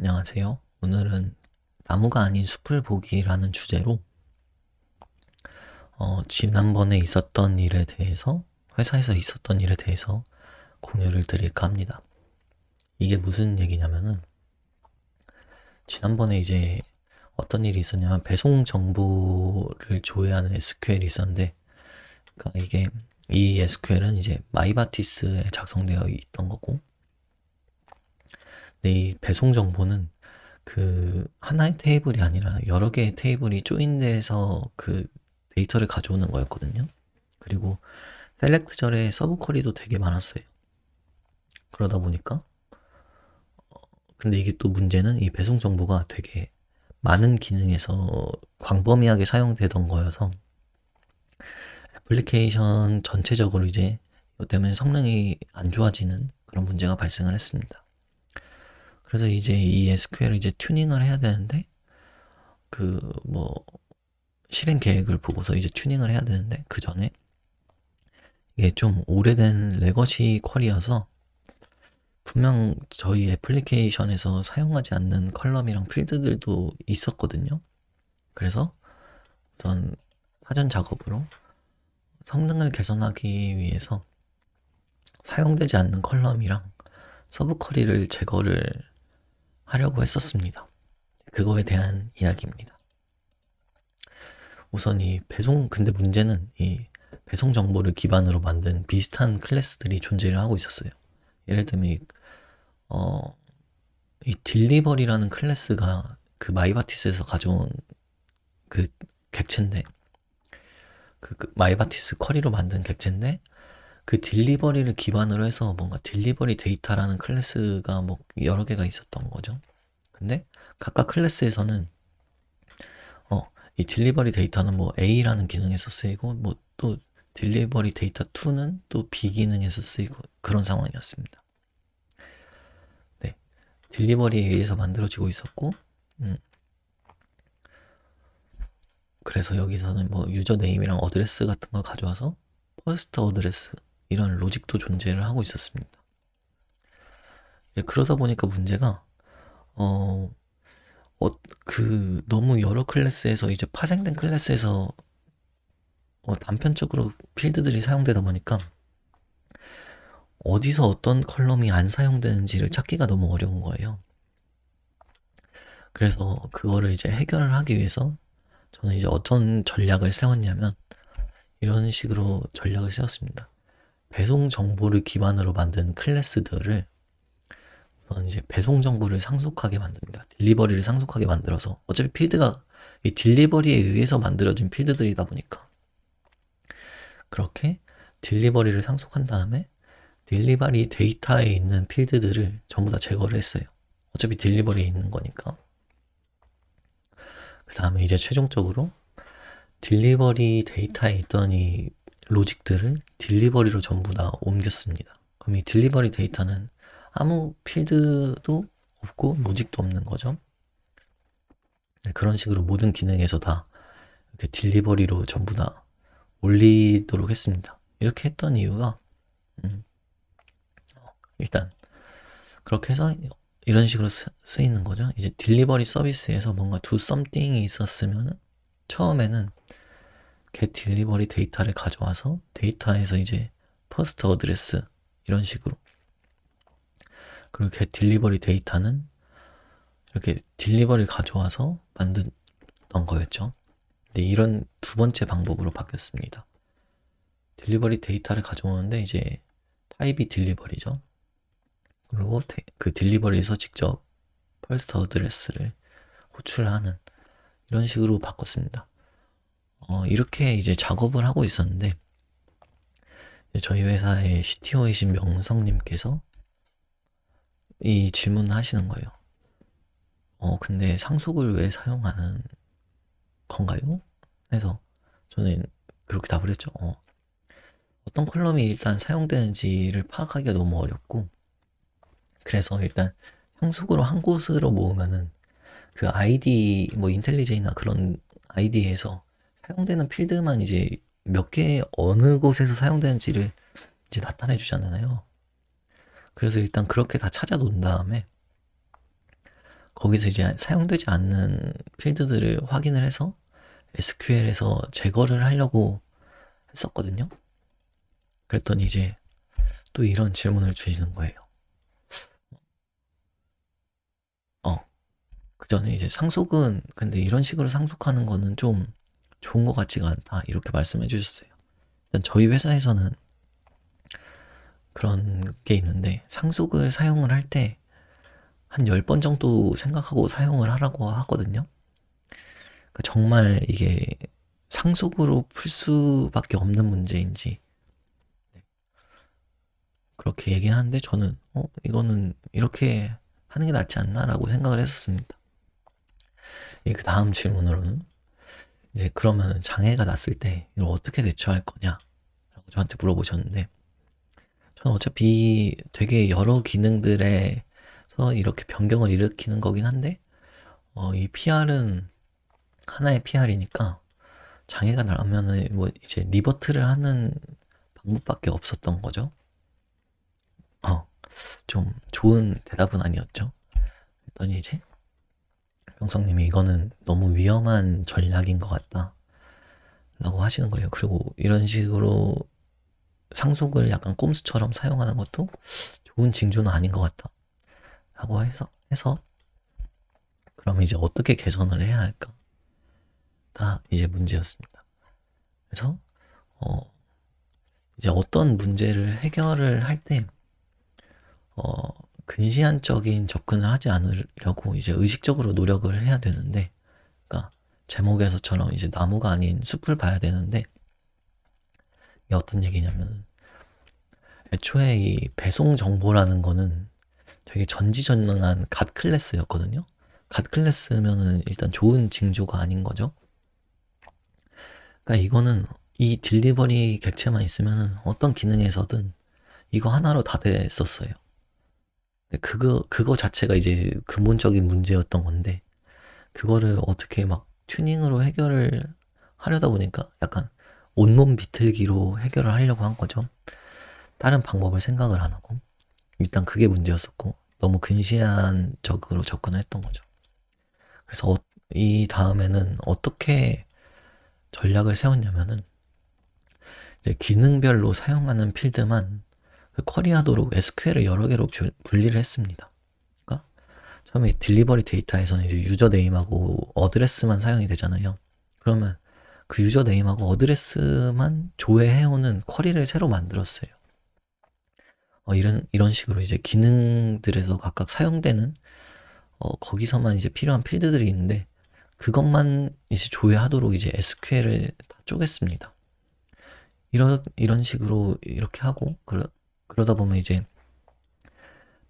안녕하세요. 오늘은 나무가 아닌 숲을 보기라는 주제로 지난번에 있었던 일에 대해서 회사에서 있었던 일에 대해서 공유를 드릴까 합니다. 이게 무슨 얘기냐면은 지난번에 이제 어떤 일이 있었냐면 배송 정보를 조회하는 SQL이 있었는데 그러니까 이게 이 SQL은 이제 마이바티스에 작성되어 있던 거고 근데 이 배송 정보는 그 하나의 테이블이 아니라 여러 개의 테이블이 조인돼서 그 데이터를 가져오는 거였거든요. 그리고 셀렉트절에 서브 쿼리도 되게 많았어요. 그러다 보니까 근데 이게 또 문제는 이 배송 정보가 되게 많은 기능에서 광범위하게 사용되던 거여서 애플리케이션 전체적으로 이제 이것 때문에 성능이 안 좋아지는 그런 문제가 발생을 했습니다. 그래서 이제 이 SQL을 이제 튜닝을 해야 되는데 그 뭐 실행 계획을 보고서 이제 튜닝을 해야 되는데 그 전에 이게 좀 오래된 레거시 쿼리여서 분명 저희 애플리케이션에서 사용하지 않는 컬럼이랑 필드들도 있었거든요. 그래서 우선 사전 작업으로 성능을 개선하기 위해서 사용되지 않는 컬럼이랑 서브 쿼리를 제거를 하려고 했었습니다. 그거에 대한 이야기입니다. 우선 이 배송, 근데 문제는 이 배송 정보를 기반으로 만든 비슷한 클래스들이 존재를 하고 있었어요. 예를 들면 이 딜리버리라는 클래스가 그 마이바티스에서 가져온 그 객체인데 그 마이바티스 쿼리로 만든 객체인데 그 딜리버리를 기반으로 해서 뭔가 딜리버리 데이터라는 클래스가 뭐 여러 개가 있었던 거죠. 근데 각각 클래스에서는 이 딜리버리 데이터는 뭐 A라는 기능에서 쓰이고 뭐 또 딜리버리 데이터 2는 또 B 기능에서 쓰이고 그런 상황이었습니다. 네, 딜리버리에 의해서 만들어지고 있었고 그래서 여기서는 뭐 유저 네임이랑 어드레스 같은 걸 가져와서 퍼스트 어드레스 이런 로직도 존재를 하고 있었습니다. 그러다 보니까 문제가 어, 너무 여러 클래스에서 이제 파생된 클래스에서 단편적으로 필드들이 사용되다 보니까 어디서 어떤 컬럼이 안 사용되는지를 찾기가 너무 어려운 거예요. 그래서 그거를 이제 해결을 하기 위해서 저는 이제 어떤 전략을 세웠냐면 이런 식으로 전략을 세웠습니다. 배송 정보를 기반으로 만든 클래스들을 우선 이제 배송 정보를 상속하게 만듭니다. 딜리버리를 상속하게 만들어서 어차피 필드가 이 딜리버리에 의해서 만들어진 필드들이다 보니까 그렇게 딜리버리를 상속한 다음에 딜리버리 데이터에 있는 필드들을 전부 다 제거를 했어요. 어차피 딜리버리에 있는 거니까. 그 다음에 이제 최종적으로 딜리버리 데이터에 있던 이 로직들을 딜리버리로 전부 다 옮겼습니다. 그럼 이 딜리버리 데이터는 아무 필드도 없고 로직도 없는 거죠. 네, 그런 식으로 모든 기능에서 다 이렇게 딜리버리로 전부 다 올리도록 했습니다. 이렇게 했던 이유가 일단 그렇게 해서 이런 식으로 쓰이는 거죠. 이제 딜리버리 서비스에서 뭔가 do something이 있었으면 처음에는 get 딜리버리 데이터를 가져와서 데이터에서 이제 퍼스트 어드레스 이런 식으로 그리고 get 딜리버리 데이터는 이렇게 딜리버리를 가져와서 만든 거였죠. 근데 이런 두 번째 방법으로 바뀌었습니다. 딜리버리 데이터를 가져오는데 이제 타입이 딜리버리죠. 그리고 그 딜리버리에서 직접 퍼스트 어드레스를 호출하는 이런 식으로 바꿨습니다. 이렇게 이제 작업을 하고 있었는데 저희 회사의 CTO이신 명성님께서 이 질문을 하시는 거예요. 근데 상속을 왜 사용하는 건가요? 해서 저는 그렇게 답을 했죠. 어떤 컬럼이 일단 사용되는지를 파악하기가 너무 어렵고 그래서 일단 상속으로 한 곳으로 모으면은 그 아이디 뭐 인텔리제이나 그런 아이디에서 사용되는 필드만 이제 몇 개 어느 곳에서 사용되는지를 이제 나타내 주잖아요. 그래서 일단 그렇게 다 찾아 놓은 다음에 거기서 이제 사용되지 않는 필드들을 확인을 해서 SQL에서 제거를 하려고 했었거든요. 그랬더니 이제 또 이런 질문을 주시는 거예요. 그 전에 이제 상속은 근데 이런 식으로 상속하는 거는 좀 좋은 것 같지가 않다, 이렇게 말씀해 주셨어요. 일단 저희 회사에서는 그런 게 있는데, 상속을 사용을 할 때 한 10번 정도 생각하고 사용을 하라고 하거든요. 그러니까 정말 이게 상속으로 풀 수밖에 없는 문제인지 그렇게 얘기하는데, 저는 이거는 이렇게 하는 게 낫지 않나 라고 생각을 했었습니다. 그 다음 질문으로는 이제 그러면 장애가 났을 때 이걸 어떻게 대처할 거냐 라고 저한테 물어보셨는데, 저는 어차피 되게 여러 기능들에서 이렇게 변경을 일으키는 거긴 한데, 이 PR은 하나의 PR이니까 장애가 나면은 뭐 이제 리버트를 하는 방법밖에 없었던 거죠. 좀 좋은 대답은 아니었죠. 그랬더니 이제 병성님이 이거는 너무 위험한 전략인 것 같다 라고 하시는 거예요. 그리고 이런 식으로 상속을 약간 꼼수처럼 사용하는 것도 좋은 징조는 아닌 것 같다 라고 해서 그럼 이제 어떻게 개선을 해야 할까가 이제 문제였습니다. 그래서 이제 어떤 문제를 해결을 할 때 근시안적인 접근을 하지 않으려고 이제 의식적으로 노력을 해야 되는데, 그러니까 제목에서처럼 이제 나무가 아닌 숲을 봐야 되는데, 이게 어떤 얘기냐면, 애초에 이 배송 정보라는 거는 되게 전지전능한 갓 클래스였거든요. 갓 클래스면은 일단 좋은 징조가 아닌 거죠. 그러니까 이거는 이 딜리버리 객체만 있으면은 어떤 기능에서든 이거 하나로 다 됐었어요. 그거 자체가 이제 근본적인 문제였던 건데, 그거를 어떻게 막 튜닝으로 해결을 하려다 보니까 약간 온몸 비틀기로 해결을 하려고 한 거죠. 다른 방법을 생각을 안 하고. 일단 그게 문제였었고, 너무 근시안적으로 접근을 했던 거죠. 그래서 이 다음에는 어떻게 전략을 세웠냐면은, 이제 기능별로 사용하는 필드만 쿼리하도록 SQL을 여러 개로 분리를 했습니다. 그러니까 처음에 딜리버리 데이터에서는 이제 유저 네임하고 어드레스만 사용이 되잖아요. 그러면 그 유저 네임하고 어드레스만 조회해오는 쿼리를 새로 만들었어요. 이런 식으로 이제 기능들에서 각각 사용되는 거기서만 이제 필요한 필드들이 있는데, 그것만 이제 조회하도록 이제 SQL을 다 쪼갰습니다. 이런 식으로 이렇게 하고, 그러다 보면 이제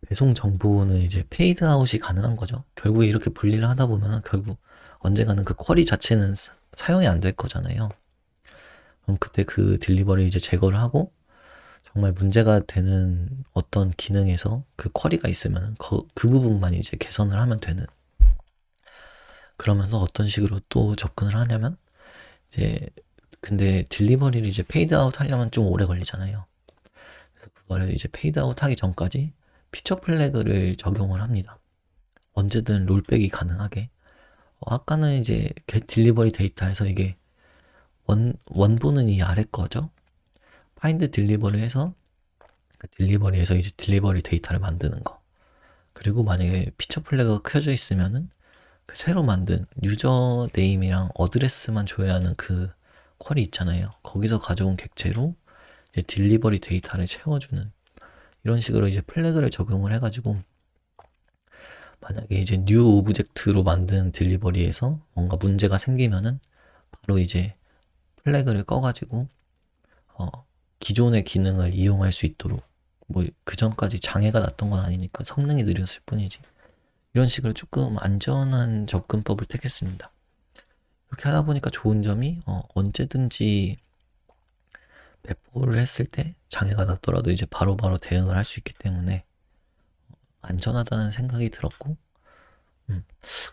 배송 정보는 이제 페이드 아웃이 가능한 거죠. 결국에 이렇게 분리를 하다 보면 결국 언젠가는 그 쿼리 자체는 사용이 안 될 거잖아요. 그럼 그때 그 딜리버리 이제 제거를 하고, 정말 문제가 되는 어떤 기능에서 그 쿼리가 있으면 그 부분만 이제 개선을 하면 되는. 그러면서 어떤 식으로 또 접근을 하냐면, 이제 근데 딜리버리를 이제 페이드 아웃 하려면 좀 오래 걸리잖아요. 그래서 그거를 이제 페이드 아웃 하기 전까지 피처 플래그를 적용을 합니다. 언제든 롤백이 가능하게. 아까는 이제 get 딜리버리 데이터에서 이게 원본은 이 아래 거죠. find 딜리버리 해서 그 딜리버리에서 이제 딜리버리 데이터를 만드는 거. 그리고 만약에 피처 플래그가 켜져 있으면은 그 새로 만든 유저 네임이랑 어드레스만 조회하는 그 쿼리 있잖아요. 거기서 가져온 객체로 이제 딜리버리 데이터를 채워주는, 이런 식으로 이제 플래그를 적용을 해가지고, 만약에 이제 뉴 오브젝트로 만든 딜리버리에서 뭔가 문제가 생기면은 바로 이제 플래그를 꺼가지고 기존의 기능을 이용할 수 있도록, 뭐 그 전까지 장애가 났던 건 아니니까 성능이 느렸을 뿐이지, 이런 식으로 조금 안전한 접근법을 택했습니다. 이렇게 하다 보니까 좋은 점이 언제든지 배포를 했을 때 장애가 났더라도 이제 바로바로 대응을 할 수 있기 때문에 안전하다는 생각이 들었고,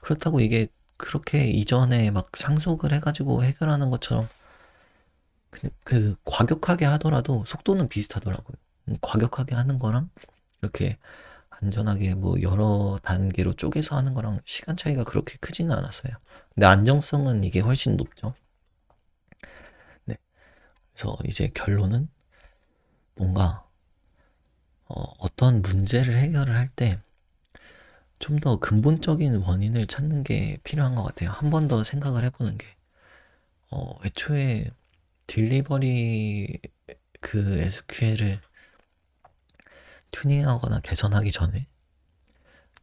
그렇다고 이게 그렇게 이전에 막 상속을 해가지고 해결하는 것처럼 그 과격하게 하더라도 속도는 비슷하더라고요. 과격하게 하는 거랑 이렇게 안전하게 뭐 여러 단계로 쪼개서 하는 거랑 시간 차이가 그렇게 크지는 않았어요. 근데 안정성은 이게 훨씬 높죠. 네. 그래서 이제 결론은 뭔가 어떤 문제를 해결을 할 때 좀 더 근본적인 원인을 찾는 게 필요한 것 같아요. 한 번 더 생각을 해보는 게 애초에 딜리버리 그 SQL을 튜닝하거나 개선하기 전에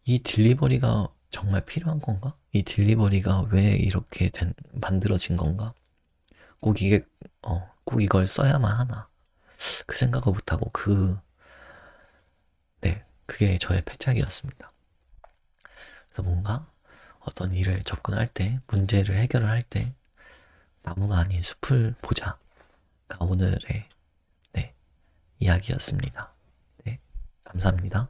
이 딜리버리가 정말 필요한 건가? 이 딜리버리가 왜 이렇게 만들어진 건가? 꼭 이게 꼭 이걸 써야만 하나? 그 생각을 못하고 그게 저의 패착이었습니다. 그래서 뭔가 어떤 일을 접근할 때, 문제를 해결을 할 때 나무가 아닌 숲을 보자가 오늘의 이야기였습니다. 네, 감사합니다.